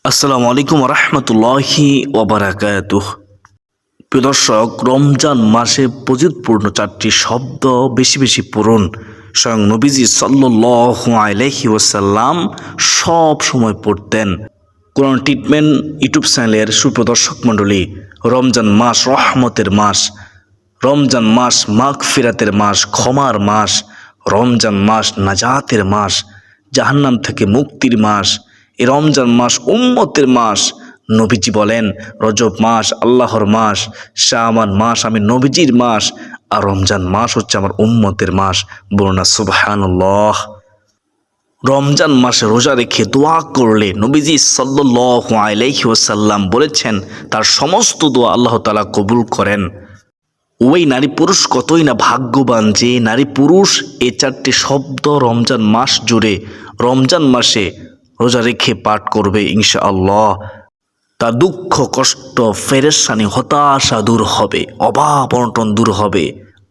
আসসালামু আলাইকুম রহমতুল্লাহি ওবারাকাতুহ। প্রিয় দর্শক, রমজান মাসে প্রযোজনপূর্ণ চারটি শব্দ বেশি বেশি পড়ুন। স্বয়ং নবীজি সাল্লাল্লাহু আলাইহি ওয়াসাল্লাম সব সময় পড়তেন। কোরআন ট্রিটমেন্ট ইউটিউব চ্যানেলের সুপ্রদর্শক মণ্ডলী, রমজান মাস রহমতের মাস, রমজান মাস মাগফিরাতের মাস, ক্ষমার মাস, রমজান মাস নাজাতের মাস, জাহান্নাম থেকে মুক্তির মাস। এই রমজান মাস উম্মতের মাস। নবীজি বলেন, রজব মাস আল্লাহর মাস, শাবান মাস আমি নবীজির মাস, আর রমজান মাস হচ্ছে আমার উম্মতের মাস। বলুন না সুবহানাল্লাহ। রমজান মাসে রোজা রেখে দোয়া করলে নবীজি সাল্লাল্লাহু আলাইহি ওয়াসাল্লাম বলেছেন তার সমস্ত দোয়া আল্লাহ তাআলা কবুল করেন। ওই নারী পুরুষ কতই না ভাগ্যবান যে নারী পুরুষ এই চারটি শব্দ রমজান মাস জুড়ে রমজান মাসে রোজা রেখে পাঠ করবে। ইনশাআল্লাহ তার দুঃখ কষ্ট পেরেশানি হতাশা দূর হবে, অভাব অনটন দূর হবে,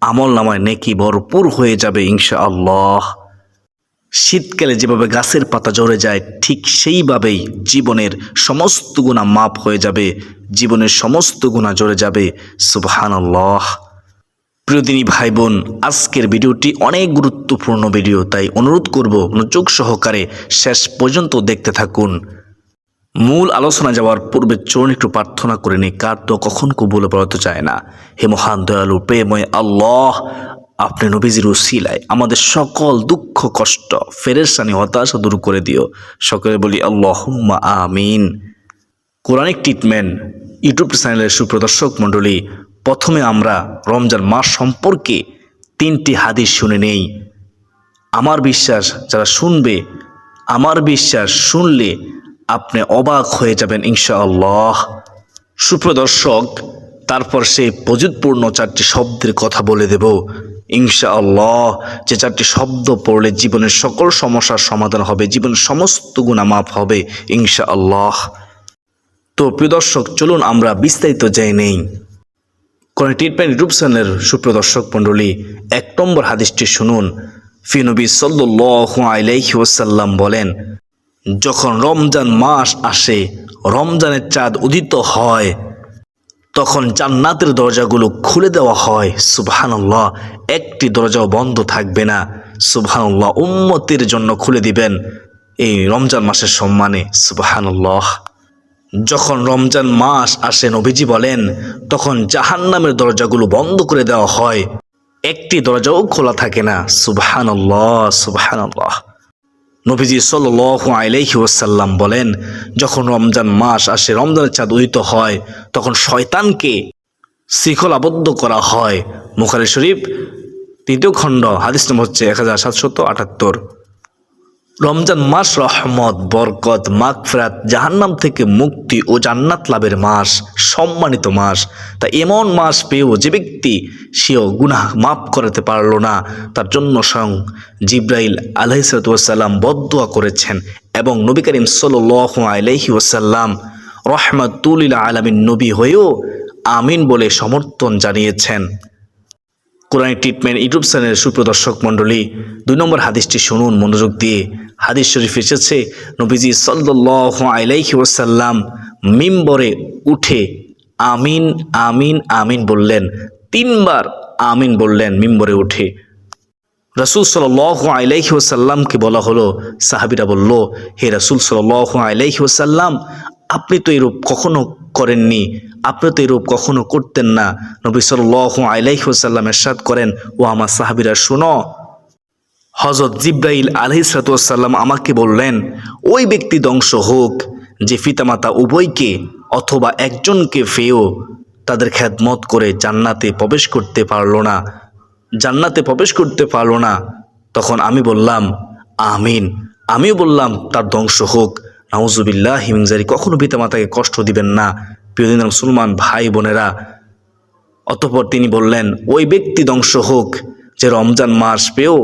আমল নামায় নেকি ভরপুর হয়ে যাবে ইনশাআল্লাহ। শীতকালে যেভাবে গাছের পাতা ঝরে যায়, ঠিক সেইভাবেই জীবনের সমস্ত গুনাহ মাফ হয়ে যাবে, জীবনের সমস্ত গুনাহ ঝরে যাবে। সুবহানাল্লাহ। প্রিয়দিনী ভাই বোন, আজকের ভিডিওটি অনেক গুরুত্বপূর্ণ ভিডিও, তাই অনুরোধ করব মনোযোগ সহকারে শেষ পর্যন্ত দেখতে থাকুন। মূল আলোচনা যাওয়ার পূর্বে চরণ একটু প্রার্থনা করে নিই, কার তো কখন কবুল বলতে চায় না। হে মহান দয়ালু প্রেমময় আল্লাহ, আপনি নবীজির উসিলায় আমাদের সকল দুঃখ কষ্ট পেরেশানি হতাশা দূর করে দিও। সকলে বলি আল্লাহুম্মা আমিন। কোরআনিক ট্রিটমেন্ট ইউটিউব চ্যানেলের সুপ্রদর্শক মণ্ডলী, প্রথমে আমরা রমজান মাস সম্পর্কে 3টি হাদিস শুনে নেই। আমার বিশ্বাস যারা শুনবে, আমার বিশ্বাস শুনলে আপনি অবাক হয়ে যাবেন ইনশাআল্লাহ। সুপ্রদর্শক, তারপর সেই প্রযোজনপূর্ণ 4টি শব্দের কথা বলে দেব ইনশাআল্লাহ, যে 4টি শব্দ পড়লে জীবনের সকল সমস্যার সমাধান হবে, জীবনের সমস্ত গুনাহ মাফ হবে ইনশাআল্লাহ। তো প্রিয় দর্শক, চলুন আমরা বিস্তারিত জেনে নেই। কোরআন ট্রিটমেন্ট ইউটিউব চ্যানেলের সুপ্রদর্শক মণ্ডলী, 1 নম্বর হাদিসটি শুনুন। ফি নবী সাল্লাল্লাহু আলাইহি ওয়াসাল্লাম বলেন, যখন রমজান মাস আসে, রমজানের চাঁদ উদিত হয়, তখন জান্নাতের দরজাগুলো খুলে দেওয়া হয়। সুবহানাল্লাহ। একটি দরজাও বন্ধ থাকবে না। সুবহানাল্লাহ। উম্মতের জন্য খুলে দিবেন এই রমজান মাসের সম্মানে। সুবহানাল্লাহ। যখন রমজান মাস আসে, নবীজি বলেন, তখন জাহান্নামের দরজাগুলো বন্ধ করে দেওয়া হয়, একটি দরজাও খোলা থাকে না। সুবহানাল্লাহ, সুবহানাল্লাহ। নবীজি সাল্লাল্লাহু আলাইহি ওয়াসাল্লাম বলেন, যখন রমজান মাস আসে, রমজানের চাঁদ উদিত হয়, তখন শয়তানকে শৃঙ্খলাবদ্ধ করা হয়। বুখারী শরীফ 3য় খণ্ড, হাদিস নম্বর হচ্ছে 1778। রমজান মাস রহমত, বরকত, মাগফিরাত, জাহান্নাম থেকে মুক্তি ও জান্নাত লাভের মাস, সম্মানিত মাস। তা এমন মাস পেয়েও যে ব্যক্তি সেও গুনাহ মাফ করাতে পারল না, তার জন্য স্বয়ং জিব্রাইল আলাইহিস সালাম বদদুয়া করেছেন, এবং নবী করিম সাল্লাল্লাহু আলাইহি ওয়াসাল্লাম রহমাতুল লিল আলামিন নবী হয়েও আমিন বলে সমর্থন জানিয়েছেন। কোরআন ট্রিটমেন্ট ইউটিউব চ্যানেলের সুপ্রদর্শক মণ্ডলী, 2 নম্বর হাদিসটি শুনুন মনোযোগ দিয়ে। হাদিস শরীফ এসেছে, নবীজি সাল্লাল্লাহু আলাইহি ওয়াসাল্লাম মিম্বরে উঠে আমিন আমিন আমিন বললেন। 3 বার আমিন বললেন মিম্বরে উঠে। রাসূল সাল্লাল্লাহু আলাইহি ওয়াসাল্লামকে বলা হলো, সাহাবীরা বলল, হে রাসূল সাল্লাল্লাহু আলাইহি ওয়াসাল্লাম, আপনি তো এরূপ কখনো করেননি, আপনি তো এরূপ কখনো করতেন না। নবী সাল্লাল্লাহু আলাইহি ওয়াসাল্লাম ইরশাদ করেন, ও আমার সাহাবীরা শোনো, হযরত জিব্রাইল আলাইহিস সালাম আমাকে বললেন, ওই ব্যক্তি ধ্বংস হোক যে পিতামাতা উভয়কে অথবা একজনকে পেয়েও তাদের খেদমত করে জান্নাতে প্রবেশ করতে পারলো না, জান্নাতে প্রবেশ করতে পারলো না। তখন আমি বললাম আমিন। আমিও বললাম তার ধ্বংস হোক। নাউজুবিল্লাহি মিন যালিক। কখনো পিতামাতাকে কষ্ট দিবেন না প্রিয়দিন মুসলমান ভাই বোনেরা। অতঃপর তিনি বললেন, ওই ব্যক্তি ধ্বংস হোক যে রমজান মাস পেয়েও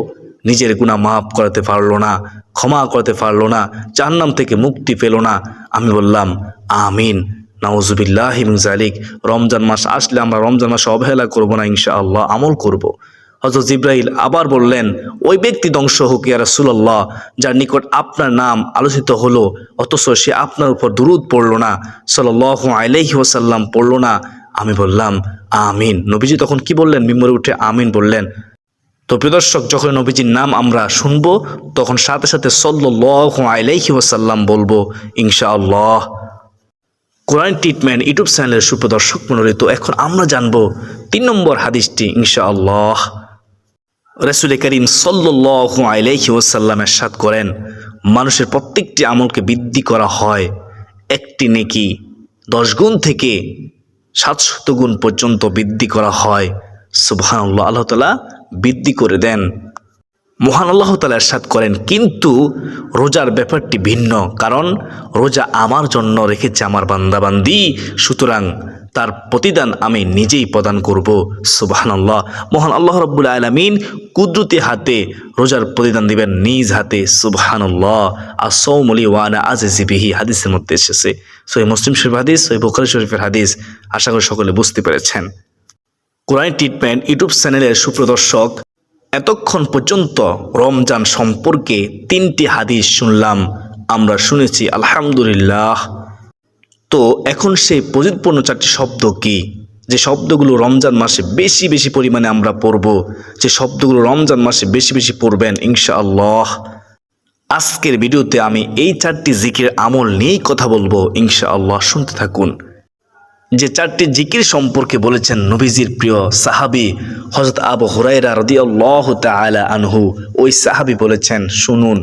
নিজের গুনাহ মাফ করাতে পারলো না, ক্ষমা করতে পারলো না, জাহান্নাম থেকে মুক্তি পেল না। আমি বললাম আমিন। নাউজুবিল্লাহি মিন যালিক। রমজান মাস আসলে আমরা রমজান মাসে অবহেলা করব না, ইনশাআল্লাহ আমল করব। হযরত জিবরাইল আবার বললেন, ওই ব্যক্তি ধ্বংস হোক ইয়া রাসূলুল্লাহ, যার নিকট আপনার নাম আলোচিত হলো অথচ সে আপনার উপর দুরূদ পড়ল না, সাল্লাল্লাহু আলাইহি ওয়াসাল্লাম পড়ল না। আমি বললাম আমিন। নবীজি তখন কি বললেন? মিম্বরে উঠে আমিন বললেন। তো প্রিয় দর্শক, যখন নবীজির নাম আমরা শুনবো তখন সাথে সাথে সাল্লাল্লাহু আলাইহি ওয়াসাল্লাম বলবো ইনশাআল্লাহ। কোরআন ট্রিটমেন্ট ইউটিউব চ্যানেলের সুপ্রদর্শক মণ্ডলী, তো এখন আমরা জানবো 3 নম্বর হাদিসটি ইনশাআল্লাহ। রাসূল করিম সাল্লাল্লাহু আলাইহি ওয়াসাল্লাম ইরশাদ করেন, মানুষের প্রত্যেকটি আমলকে বৃদ্ধি করা হয় একটি নেকি 10 গুণ থেকে 700 গুণ পর্যন্ত বৃদ্ধি করা হয়। সুবহানাল্লাহ, আল্লাহ তাআলা বৃদ্ধি করে দেন। মহান আল্লাহ তাআলা ইরশাদ করেন, কিন্তু রোজার ব্যাপারটি ভিন্ন, কারণ রোজা আমার জন্য রেখেছে আমার বান্দাবান্দি, সুতরাং তার প্রতিদান আমি নিজেই প্রদান করব। সুবহানাল্লাহ, মহান আল্লাহ রাব্বুল আলামিন কুদরতি হাতে রোজার প্রতিদান দিবেন নিজ হাতে। সুবহানাল্লাহ, আস-সাওমু লি ওয়া আনা আজজি বিহি, হাদিসের মধ্যে এসেছে। সহিহ মুসলিম শরীফ হাদিস, সহিহ বুখারী শরীফের হাদিস। আশা করি সকলে বুঝতে পেরেছেন। কোরআন ট্রিটমেন্ট ইউটিউব চ্যানেলের সুপ্রদর্শক, এতক্ষণ পর্যন্ত রমজান সম্পর্কে 3টি হাদিস শুনলাম, আমরা শুনেছি আলহামদুলিল্লাহ। তো এখন সেই প্রযোজনপূর্ণ 4টি শব্দ কি, যে শব্দগুলো রমজান মাসে বেশি বেশি পরিমাণে আমরা পড়ব, যে শব্দগুলো রমজান মাসে বেশি বেশি পড়বেন ইনশাআল্লাহ। আজকের ভিডিওতে আমি এই 4টি জিকির আমল নিয়েই কথা বলবো ইনশাআল্লাহ, শুনতে থাকুন। যে 4টি জিকির সম্পর্কে বলেছেন নবীজির প্রিয় সাহাবী হযরত আবু হুরায়রা রাদিয়াল্লাহু তাআলা আনহু, ওই সাহাবী বলেছেন, শুনুন।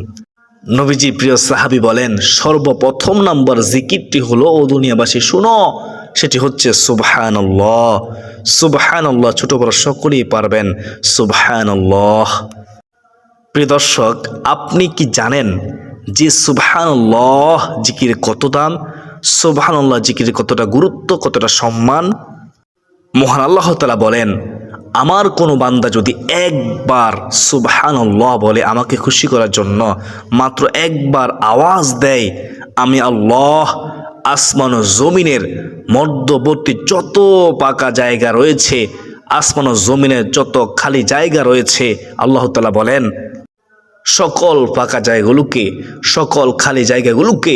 নবীজির প্রিয় সাহাবী বলেন, সর্বপ্রথম নাম্বার জিকিরটি হলো, ও দুনিয়াবাসী শুনো, সেটি হচ্ছে সুবহানাল্লাহ। সুবহানাল্লাহ ছোট বড় সকলেই পারবেন সুবহানাল্লাহ। প্রিয় দর্শক, আপনি কি জানেন যে সুবহানাল্লাহ জিকিরের কত দাম? সুবহানাল্লাহ জিকিরের কতটা গুরুত্ব, কতটা সম্মান? মহান আল্লাহ তাআলা বলেন, আমার কোনো বান্দা যদি একবার সুবহানাল্লাহ বলে আমাকে খুশি করার জন্য মাত্র একবার আওয়াজ দেয়, আমি আল্লাহ আসমান ও জমিনের মধ্যবর্তী যত পাকা জায়গা রয়েছে, আসমান ও জমিনের যত খালি জায়গা রয়েছে, আল্লাহ তাআলা বলেন সকল পাকা জায়গাগুলোকে, সকল খালি জায়গাগুলোকে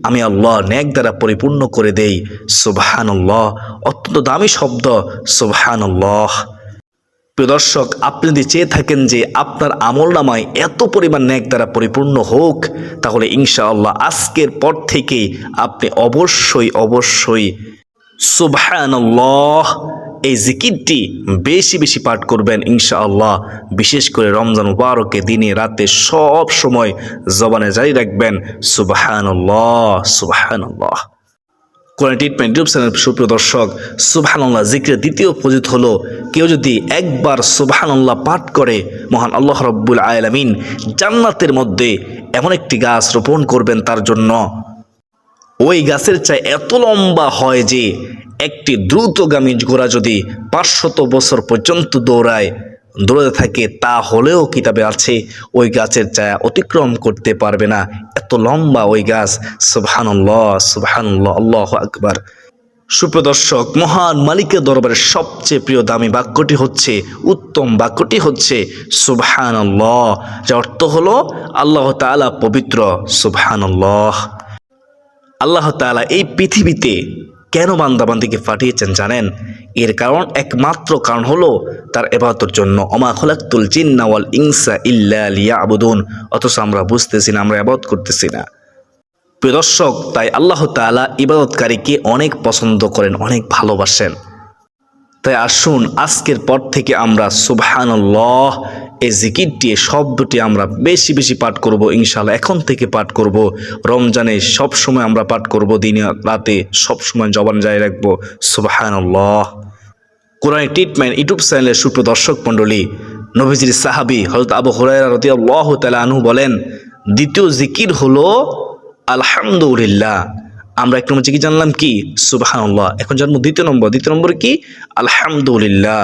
আমি আল্লাহ নেক দ্বারা পরিপূর্ণ করে দেই। সুবহানাল্লাহ, অত্যন্ত দামি শব্দ সুবহানাল্লাহ। প্রিয় দর্শক, আপনি যদি চেয়ে থাকেন যে আপনার আমলনামায় এত পরিমাণ নেক দ্বারা পরিপূর্ণ হোক, তাহলে ইনশাআল্লাহ আজকের পর থেকেই আপনি অবশ্যই অবশ্যই সুবহানাল্লাহ এই জিকিরটি বেশি বেশি পাঠ করবেন ইনশাআল্লাহ। বিশেষ করে রমজান মুবারকে দিনে রাতে সব সময় জবানে জারি রাখবেন সুবহানাল্লাহ সুবহানাল্লাহ। কোরআন ট্রিটমেন্ট ইউটিউব চ্যানেল সুপ্রিয় দর্শক, সুবহানাল্লাহ জিকিরের দ্বিতীয় ফজিলত হলো, কেউ যদি একবার সুবহানাল্লাহ পাঠ করে, মহান আল্লাহ রাব্বুল আলামিন জান্নাতের মধ্যে এমন একটি গাছ রোপণ করবেন তার জন্য, ওই গাছের চাই এত লম্বা হয় যে একটি দ্রুতগামী ঘোড়া যদি 500 বছর পর্যন্ত দৌড়াতে থাকে, তাহলেও কিতাবে আছে ওই গাছের ছায়া অতিক্রম করতে পারবে না, এত লম্বা ওই গাছ। সুবহানাল্লাহ সুবহানাল্লাহ, আল্লাহু আকবার। সুপ্রিয় দর্শক, মহান মালিকের দরবারে সবচেয়ে প্রিয় দামি বাক্যটি হচ্ছে, উত্তম বাক্যটি হচ্ছে সুবহানাল্লাহ, যার অর্থ হলো আল্লাহ তাআলা পবিত্র। সুবহানাল্লাহ। আল্লাহ তাআলা এই পৃথিবীতে কেন বান্দাবান্দিকে পাঠিয়েছেন জানেন? এর কারণ, একমাত্র কারণ হলো তার ইবাদতের জন্য। ওমা খালাকতুল জিন্না ওয়াল ইনসা ইল্লা লিয়াবুদুন। অথচ আমরা বুঝতেছি না, আমরা ইবাদত করতেছি না। প্রিয় দর্শক, তাই আল্লাহ তাআলা ইবাদতকারীকে অনেক পছন্দ করেন, অনেক ভালোবাসেন। তাই আসুন আজকের পর থেকে আমরা সুবহানাল্লাহ এই জিকিরটি, শব্দটি আমরা বেশি বেশি পাঠ করব ইনশাআল্লাহ। এখন থেকে পাঠ করব, রমজানে সব সময় আমরা পাঠ করব, দিনে রাতে সব সময় জবান জারি রাখবো সুবহানাল্লাহ। কোরআন ট্রিটমেন্ট ইউটিউব চ্যানেলের সুপ্রিয় দর্শক মণ্ডলী, নবীজির সাহাবী হযরত আবু হুরায়রা রাদিয়াল্লাহু তাআলা আনহু বলেন, দ্বিতীয় জিকির হলো আলহামদুলিল্লাহ। আমরা এক নম্বর জিকির জানলাম কি? সুবহানাল্লাহ। এখন জানবো দ্বিতীয় নম্বর কি? আলহামদুলিল্লাহ।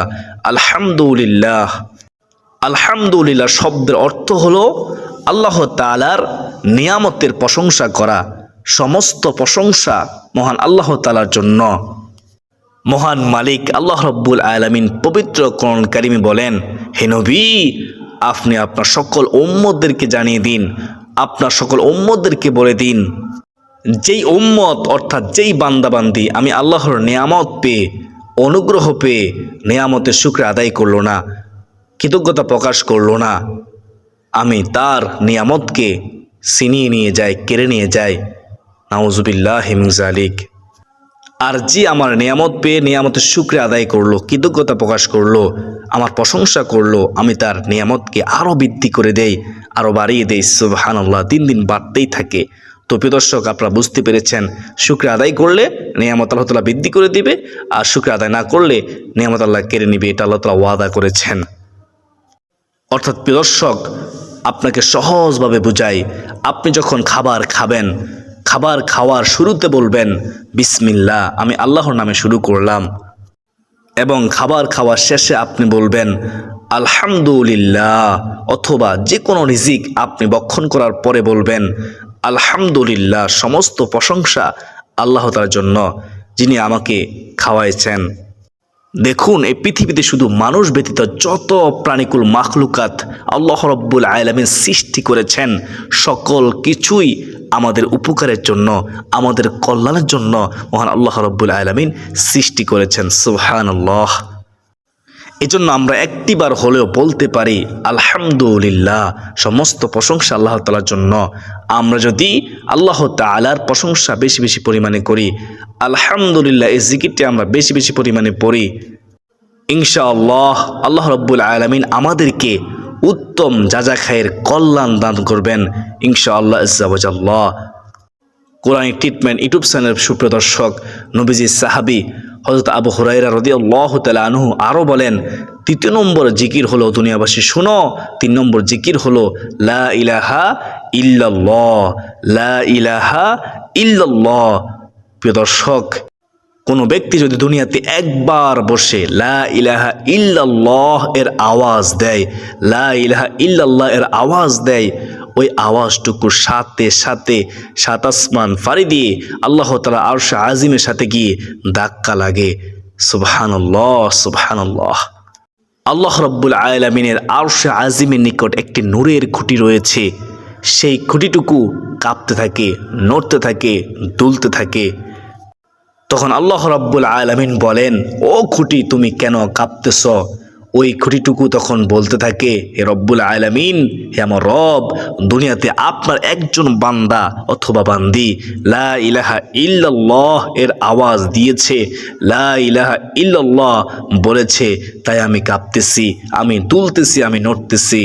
আলহামদুলিল্লাহ, আলহামদুলিল্লাহ শব্দের অর্থ হলো আল্লাহ তাআলার নিয়ামতের প্রশংসা করা। সমস্ত প্রশংসা মহান আল্লাহ তাআলার জন্য। মহান মালিক আল্লাহ রাব্বুল আলামিন পবিত্র কোরআন কারিমে বলেন, হে নবী, আপনি আপনার সকল উম্মতদেরকে জানিয়ে দিন, আপনার সকল উম্মতদেরকে বলে দিন, যেই উম্মত অর্থাৎ যেই বান্দাবান্দি আমি আল্লাহর নেয়ামত পেয়ে, অনুগ্রহ পেয়ে নেয়ামতের শুকর আদায় করলো না, কৃতজ্ঞতা প্রকাশ করলো না, আমি তার নিয়ামতকে ছিনিয়ে নিয়ে যাই, কেড়ে নিয়ে যাই। নাউজুবিল্লাহি মিন যালিক। আর যে আমার নিয়ামত পেয়ে নিয়ামতের শুকর আদায় করলো, কৃতজ্ঞতা প্রকাশ করলো, আমার প্রশংসা করলো, আমি তার নিয়ামতকে আরও বৃদ্ধি করে দেই, আরও বাড়িয়ে দেই। সুবহানাল্লাহ, দিন দিন বাড়তেই থাকে। তো প্রিয় দর্শক, আপনারা বুঝতে পেরেছেন, শুকর আদায় করলে নিয়ামত আল্লাহ তাআলা বৃদ্ধি করে দিবে, আর শুকর আদায় না করলে নিয়ামত আল্লাহ কেড়ে নিবে। এটা আল্লাহ তাআলা ওয়াদা করেছেন। অর্থাৎ প্রিয় দর্শক, আপনাকে সহজভাবে বুঝাই, আপনি যখন খাবার খাবেন, খাবার খাওয়ার শুরুতে বলবেন বিসমিল্লাহ, আমি আল্লাহর নামে শুরু করলাম, এবং খাবার খাওয়ার শেষে আপনি বলবেন আলহামদুলিল্লাহ, অথবা যে কোনো রিজিক আপনি ভক্ষণ করার পরে বলবেন আলহামদুলিল্লাহ, সমস্ত প্রশংসা আল্লাহ তাআলার জন্য যিনি আমাকে খাওয়াইছেন। দেখুন, এই পৃথিবীতে শুধু মানুষ ব্যতীত যত প্রাণীকুল মাখলুকাত আল্লাহ রাব্বুল আলামিন সৃষ্টি করেছেন, সকল কিছুই আমাদের উপকারের জন্য, আমাদের কল্যাণের জন্য মহান আল্লাহ রাব্বুল আলামিন সৃষ্টি করেছেন। সুবহানাল্লাহ। এজন্য আমরা একটিবার হলেও বলতে পারি আলহামদুলিল্লাহ, সমস্ত প্রশংসা আল্লাহ তাআলার জন্য। আমরা যদি আল্লাহ তাআলার প্রশংসা বেশি বেশি পরিমাণে করি, আলহামদুলিল্লাহ এই জিকিরটি আমরা বেশি বেশি পরিমাণে পড়ি, ইনশাআল্লাহ আল্লাহ রাব্বুল আলামিন আমাদেরকে উত্তম যাজা খায়ের কল্যাণ দান করবেন ইনশাআল্লাহ আজ্জা ওয়া জাল্লাহ। কোরআনিক ট্রিটমেন্ট ইউটিউব চ্যানেল সুপ্রিয় দর্শক, নবীজির সাহাবী হযরত আবু হুরায়রা রাদিয়াল্লাহু তাআলা আনহু আরও বলেন, ৩য় নম্বর জিকির হলো, দুনিয়াবাসী শুনো, ৩ নম্বর জিকির হলো লা ইলাহা ইল্লাল্লাহ, লা ইলাহা ইল্লাল্লাহ। প্রিয় দর্শক, কোনো ব্যক্তি যদি দুনিয়াতে একবার বসে লা ইলাহা ইল্লাল্লাহ এর আওয়াজ দেয়, লা ইলাহা ইল্লাল্লাহ এর আওয়াজ দেয়, ওই আওয়াজটুকুর সাথে সাথে সাত আসমান ফাড়ি দিয়ে আল্লাহ তাআলা আরশে আজিমের সাথে গিয়ে ধাক্কা লাগে। সুবহানাল্লাহ, সুবহানাল্লাহ। আল্লাহ রাব্বুল আলামিনের আরশে আজিমের নিকট একটি নূরের খুঁটি রয়েছে, সেই খুঁটিটুকু কাঁপতে থাকে, নড়তে থাকে, দুলতে থাকে। তখন আল্লাহ রাব্বুল আলামিন বলেন, ও খুঁটি, তুমি কেন কাঁপতেছ? ওই খুঁটিটুকু তখন বলতে থাকে, হে রব্বুল আলামিন, হে আমার রব, দুনিয়াতে আপনার একজন বান্দা অথবা বান্দি লা ইলাহা ইল্লাল্লাহ এর আওয়াজ দিয়েছে, লা ইলাহা ইল্লাল্লাহ বলেছে, তাই আমি কাঁপতেছি, আমি দুলতেছি, আমি নড়তেছি।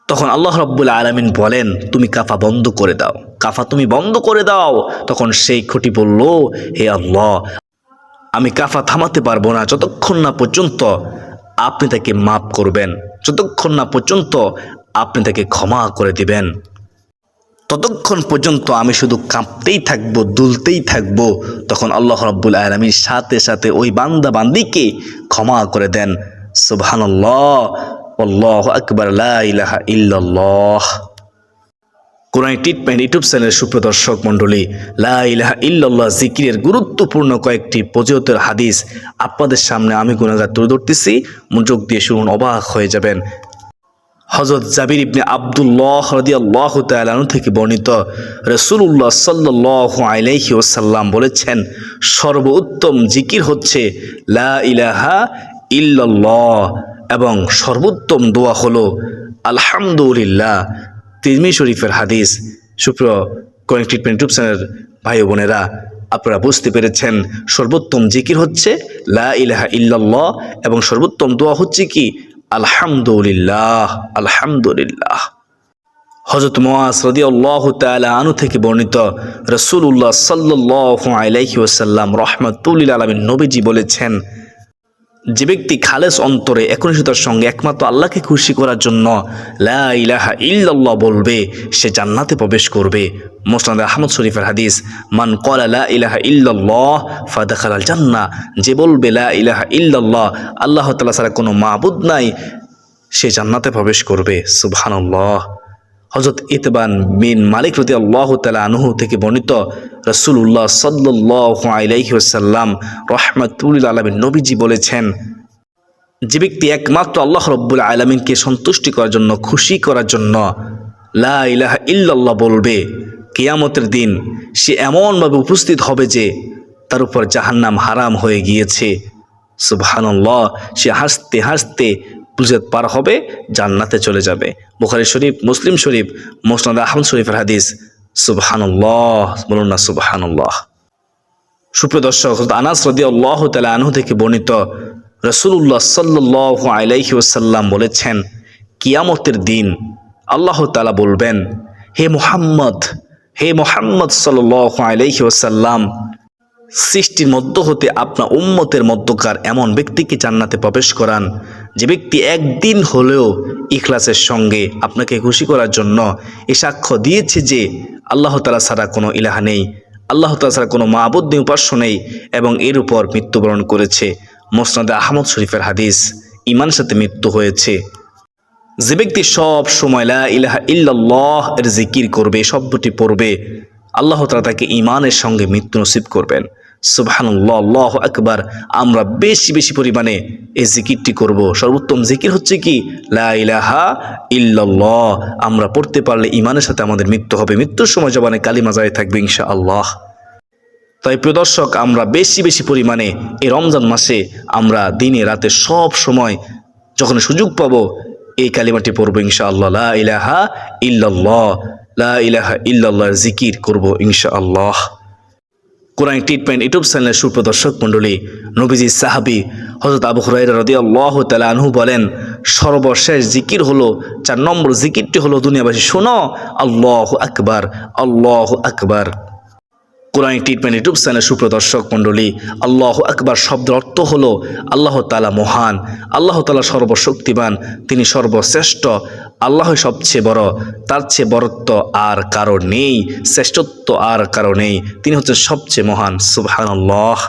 তখন আল্লাহ রাব্বুল আলামিন বলেন, তুমি কাফা বন্ধ করে দাও, কাফা তুমি বন্ধ করে দাও। তখন সেই খুঁটি বলল, হে আল্লাহ, আমি কাফা থামাতে পারবো না যতক্ষণ না পর্যন্ত আপনি তাকে মাফ করবেন, যতক্ষণ না পর্যন্ত আপনি তাকে ক্ষমা করে দিবেন, ততক্ষণ পর্যন্ত আমি শুধু কাঁপতেই থাকবো, দুলতেই থাকবো। তখন আল্লাহ রাব্বুল আলামিন সাথে সাথে ওই বান্দা বান্দিকে ক্ষমা করে দেন। সুবহানাল্লাহ, আল্লাহু আকবার, লা ইলাহা ইল্লাল্লাহ। কোরআনিক ট্রিটমেন্ট ইউটিউব চ্যানেলের সুপ্রিয় দর্শক মণ্ডলী, লা ইলাহা ইল্লাল্লাহ জিকিরের গুরুত্বপূর্ণ কয়েকটি ফজিলতের হাদিস আপনাদের সামনে আমি গুনাহগার তুলে ধরতেছি, মনোযোগ দিয়ে শুনুন, অবাক হয়ে যাবেন। হযরত জাবির ইবনে আব্দুল্লাহ রাদিয়াল্লাহু তাআলা আনহু থেকে বর্ণিত, রাসূলুল্লাহ সাল্লাল্লাহু আলাইহি ওয়াসাল্লাম বলেছেন, সর্বোত্তম জিকির হচ্ছে লা ইলাহা ইল্লাল্লাহ, এবং সর্বোত্তম দোয়া হলো আলহামদুলিল্লাহ। তিরমিজি শরীফের হাদিস। সুপ্রিয় কোরআনিক ট্রিটমেন্ট ইউটিউব চ্যানেলের ভাই ও বোনেরা, আপনারা বুঝতে পেরেছেন, সর্বোত্তম জিকির হচ্ছে লা ইলাহা ইল্লাল্লাহ, এবং সর্বোত্তম দোয়া হচ্ছে কি আলহামদুলিল্লাহ, আলহামদুলিল্লাহ। হযরত মুআজ রাদিয়াল্লাহু তাআলা আনহু থেকে বর্ণিত, রাসূলুল্লাহ সাল্লাল্লাহু আলাইহি ওয়াসাল্লাম রাহমাতুল লিল আলামিন নবীজি বলেছেন, যে ব্যক্তি খালেস অন্তরে একনিষ্ঠতার সঙ্গে একমাত্র আল্লাহকে খুশি করার জন্য লা ইলাহা ইল্লাল্লাহ বলবে, সে জান্নাতে প্রবেশ করবে। মুসনাদ আহমদ শরীফের হাদিস, মান ক্বালা লা ইলাহা ইল্লাল্লাহ ফাদাখালাল জান্নাহ, যে বলবে লা ইলাহা ইল্লাল্লাহ, আল্লাহ তাআলা ছাড়া কোনো মাবুদ নাই, সে জান্নাতে প্রবেশ করবে। সুবহানাল্লাহ। হযরত ইতবান বিন মালিক রাদিয়াল্লাহু তাআলা আনহু থেকে বর্ণিত, রাসূলুল্লাহ সাল্লাল্লাহু আলাইহি ওয়াসাল্লাম রাহমাতুল লিল আলামিন নবীজি বলেছেন, যে ব্যক্তি একমাত্র আল্লাহ রব্বুল আলামিনকে সন্তুষ্টি করার জন্য, খুশি করার জন্য লা ইলাহা ইল্লাল্লাহ বলবে, কিয়ামতের দিন সে এমনভাবে উপস্থিত হবে যে তার উপর জাহান্নাম হারাম হয়ে গিয়েছে। সুবহানাল্লাহ, সে হাসতে হাসতে পুলসিরাত পার হবে, জান্নাতে চলে যাবে। বুখারী শরীফ, মুসলিম শরীফ, মুসনাদ আহমদ শরীফের হাদিস। সুবহানাল্লাহ, বলুন না সুবহানাল্লাহ। সুপ্রিয় দর্শক, হযরত আনাস রাদিয়াল্লাহু তাআলা আনহু থেকে বর্ণিত, রাসূলুল্লাহ সাল্লাল্লাহু আলাইহি ওয়াসাল্লাম বলেছেন, কিয়ামতের দিন আল্লাহ তাআলা বলবেন, হে মুহাম্মদ সাল্লাল্লাহু আলাইহি ওয়াসাল্লাম, সৃষ্টির মধ্য হতে আপনার উম্মতের মধ্যকার এমন ব্যক্তিকে জান্নাতে প্রবেশ করান যে ব্যক্তি একদিন হলেও ইখলাসের সঙ্গে আপনাকে খুশি করার জন্য এ সাক্ষ্য দিয়েছে যে আল্লাহ তাআলা ছাড়া কোনো ইলাহা নেই, আল্লাহ তাআলা ছাড়া কোনো মাবুদ নেই, উপাস্য নেই, এবং এর উপর মৃত্যুবরণ করেছে। মুসনাদে আহমদ শরীফের হাদিস। ঈমানের সাথে মৃত্যু হয়েছে। যে ব্যক্তি সব সময় লা ইলাহা ইল্লাল্লাহ এর জিকির করবে, শব্দটি পড়বে, আল্লাহ তাআলা তাকে ঈমানের সঙ্গে মৃত্যু নসিব করবেন। সুবহানাল্লাহ, আল্লাহু আকবার। আমরা বেশি বেশি পরিমাণে এই জিকিরটি করব। সর্বোত্তম জিকির হচ্ছে কি? লা ইলাহা ইল্লাল্লাহ। আমরা পড়তে পারলে ঈমানের সাথে আমাদের মৃত্যু হবে, মৃত্যুর সময় জবানে কালিমা জারি থাকবে ইনশাআল্লাহ। তাই প্রিয় দর্শক, আমরা বেশি বেশি পরিমাণে এই রমজান মাসে আমরা দিনে রাতে সব সময় যখন সুযোগ পাবো এই কালিমাটি পড়বো ইনশাআল্লাহ। লা ইলাহা ইল্লাল্লাহ, লা ইলাহা ইল্লাল্লাহর জিকির করবো ইনশাআল্লাহ। কোরআন ট্রিটমেন্ট ইউটিউব চ্যানেলের সুপ্রদর্শক মণ্ডলী, নবীজি সাহাবী হযরত আবু হুরায়রা রাদিয়াল্লাহু তাআলা আনহু বলেন, সর্বশেষ জিকির হলো, 4 নম্বর জিকিরটি হলো, দুনিয়াবাসী শোনো, আল্লাহু আকবার, আল্লাহু আকবার। কোরআন ট্রিটমেন্ট ইউটিউব চ্যানেলের সুপ্রদর্শক মণ্ডলী, আল্লাহু আকবার শব্দের অর্থ হলো আল্লাহ তাআলা মহান, আল্লাহ তাআলা সর্বশক্তিমান, তিনি সর্বশ্রেষ্ঠ, আল্লাহ সবচেয়ে বড়, তার চেয়ে বড়ত্ব আর কারো নেই, শ্রেষ্ঠত্ব আর কারো নেই, তিনি হচ্ছেন সবচেয়ে মহান। সুবহানাল্লাহ।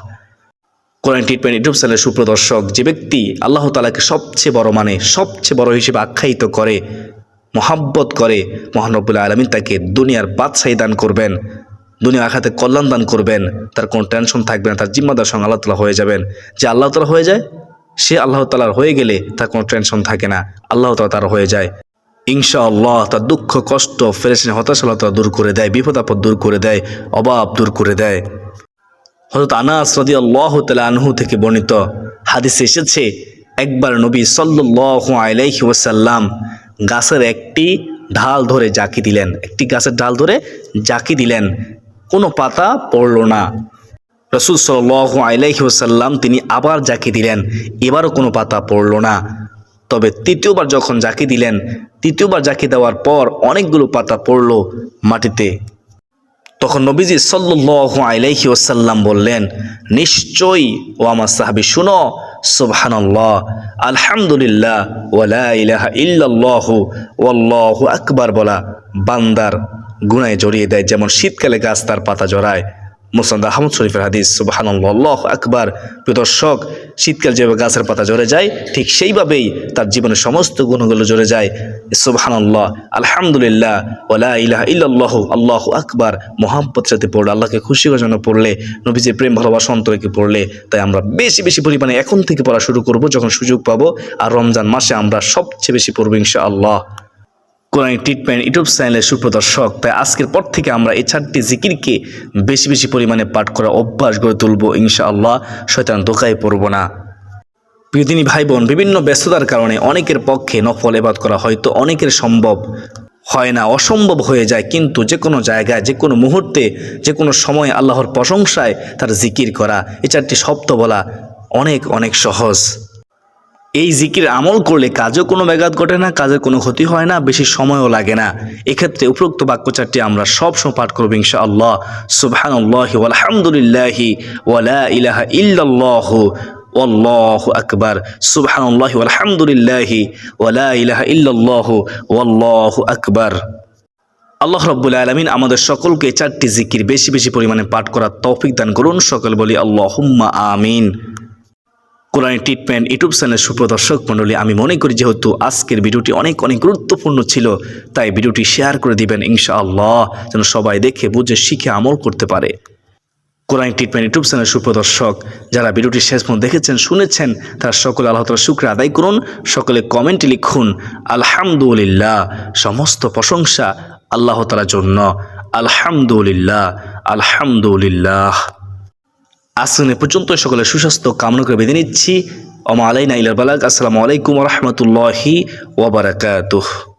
কোরআন ট্রিটমেন্ট ইউটিউব চ্যানেলের সুপ্রদর্শক, যে ব্যক্তি আল্লাহ তাআলাকে সবচেয়ে বড় মানে সবচেয়ে বড় হিসেবে আখ্যায়িত করে, মহাব্বত করে, মহান রব্বুল আলামিন তাকে দুনিয়ার বাদশাহী দান করবেন, দুনিয়া আখিরাতে কল্যাণ দান করবেন। তার কোনো টেনশন থাকবে না, তার জিম্মাদার সঙ্গে আল্লাহ তাআলা হয়ে যাবেন। যে আল্লাহ তাআলা হয়ে যায়, সে আল্লাহ তাআলার হয়ে গেলে তার কোনো টেনশন থাকে না, আল্লাহ তাআলা তার হয়ে যায় ইনশাআল্লাহ। তার দুঃখ, কষ্ট, পেরেশানি, হতাশা আল্লাহ তাআলা দূর করে দেয়, বিপদ আপদ দূর করে দেয়, অভাব দূর করে দেয়। হযরত আনাস রাদিয়াল্লাহু তাআলা আনহু থেকে বর্ণিত হাদিসে এসেছে, একবার নবী সাল্লাল্লাহু আলাইহি ওয়াসাল্লাম গাছের একটি ঢাল ধরে জাকি দিলেন, একটি গাছের ডাল ধরে জাকি দিলেন, কোনো পাতা পড়ল না। রাসূল সাল্লাল্লাহু আলাইহি ওয়াসাল্লাম তিনি আবার জাকি দিলেন, এবারও কোনো পাতা পড়ল না। তবে তৃতীয়বার যখন জাকি দিলেন, তৃতীয়বার জাকি দেওয়ার পর অনেকগুলো পাতা পড়ল মাটিতে। তখন নবীজি সাল্লাল্লাহু আলাইহি ওয়াসাল্লাম বললেন, নিশ্চয়ই ও আমার সাহাবী শুনো, সুবহানাল্লাহ, আলহামদুলিল্লাহ, ওয়া লা ইলাহা ইল্লাল্লাহু ওয়াল্লাহু আকবার বলা বান্দার গুনাহে জড়িয়ে দেয়, যেমন শীতকালে গাছ তার পাতা জড়ায়। মুসনাদ আহমদ শরীফের হাদিস। সুবহানাল্লাহ, আল্লাহু আকবার। প্রিয় দর্শক, শীতকাল যেভাবে গাছের পাতা ঝরে যায়, ঠিক সেইভাবেই তার জীবনের সমস্ত গুণগুলো ঝরে যায়। সুবহানাল্লাহ, আলহামদুলিল্লাহ, ওয়া লা ইলাহা ইল্লাল্লাহু, আল্লাহু আকবার মুহাব্বতের সাথে পড়লে, আল্লাহকে খুশি করার জন্য পড়লে, নবীজির প্রেম ভালোবাসা অন্তরে পড়লে, তাই আমরা বেশি বেশি পরিমাণে এখন থেকে পড়া শুরু করব যখন সুযোগ পাবো। আর রমজান মাসে আমরা সবচেয়ে বেশি পড়বো ইনশাআল্লাহ। কোরআন ট্রিটমেন্ট ইউটিউব চ্যানেলের সুপ্রদর্শক, তাই আজকের পর থেকে আমরা এই 4টি জিকিরকে বেশি বেশি পরিমাণে পাঠ করা অভ্যাস গড়ে তুলবো ইনশাআল্লাহ। শয়তান ধোঁকায় পড়ব না। প্রিয়দিনী ভাই বোন, বিভিন্ন ব্যস্ততার কারণে অনেকের পক্ষে নফল ইবাদত করা হয়তো অনেকের সম্ভব হয় না, অসম্ভব হয়ে যায়, কিন্তু যে কোনো জায়গায়, যে কোনো মুহূর্তে, যে কোনো সময় আল্লাহর প্রশংসায় তার জিকির করা, এই 4টি শব্দ বলা অনেক অনেক সহজ। এই জিকির আমল করলে কাজেও কোনো ব্যাঘাত ঘটে না, কাজের কোনো ক্ষতি হয় না, বেশি সময়ও লাগে না। এক্ষেত্রে উপরোক্ত বাক্য 4টি আমরা সবসময় পাঠ করব ইনশাআল্লাহ। সুবহানাল্লাহি ওয়া আলহামদুলিল্লাহি ওয়া লা ইলাহা ইল্লাল্লাহু ওয়াল্লাহু আকবার। সুবহানাল্লাহি ওয়া আলহামদুলিল্লাহি ওয়া লা ইলাহা ইল্লাল্লাহু ওয়াল্লাহু আকবার। আল্লাহ রাব্বুল আলামিন আমাদের সকলকে 4টি জিকির বেশি বেশি পরিমাণে পাঠ করার তৌফিক দান করুন। সকল বলি আল্লাহুম্মা আমিন। কোরআন ট্রিটমেন্ট ইউটিউব চ্যানেলের সুপ্রদর্শক মণ্ডলী, আমি মনে করি যেহেতু আজকের ভিডিওটি অনেক অনেক গুরুত্বপূর্ণ ছিল, তাই ভিডিওটি শেয়ার করে দিবেন ইনশাআল্লাহ, যেন সবাই দেখে বুঝে শিখে আমল করতে পারে। কোরআন ট্রিটমেন্ট ইউটিউব চ্যানেল সুপ্রদর্শক যারা ভিডিওটি শেষ পর্যন্ত দেখেছেন শুনেছেন তারা সকলে আল্লাহ তাআলার শুকর আদায় করুন। সকলে কমেন্টে লিখুন আলহামদুলিল্লাহ, সমস্ত প্রশংসা আল্লাহ তাআলার জন্য। আলহামদুলিল্লাহ, আলহামদুলিল্লাহ। আজকে এ পর্যন্ত সকলের সুস্বাস্থ্য কামনা করে বেঁধে নিচ্ছি। ওমা আলাইনা ইল্লাল বালাগ। আসসালামু আলাইকুম ওয়া রাহমাতুল্লাহি ওয়া বারাকাতুহু।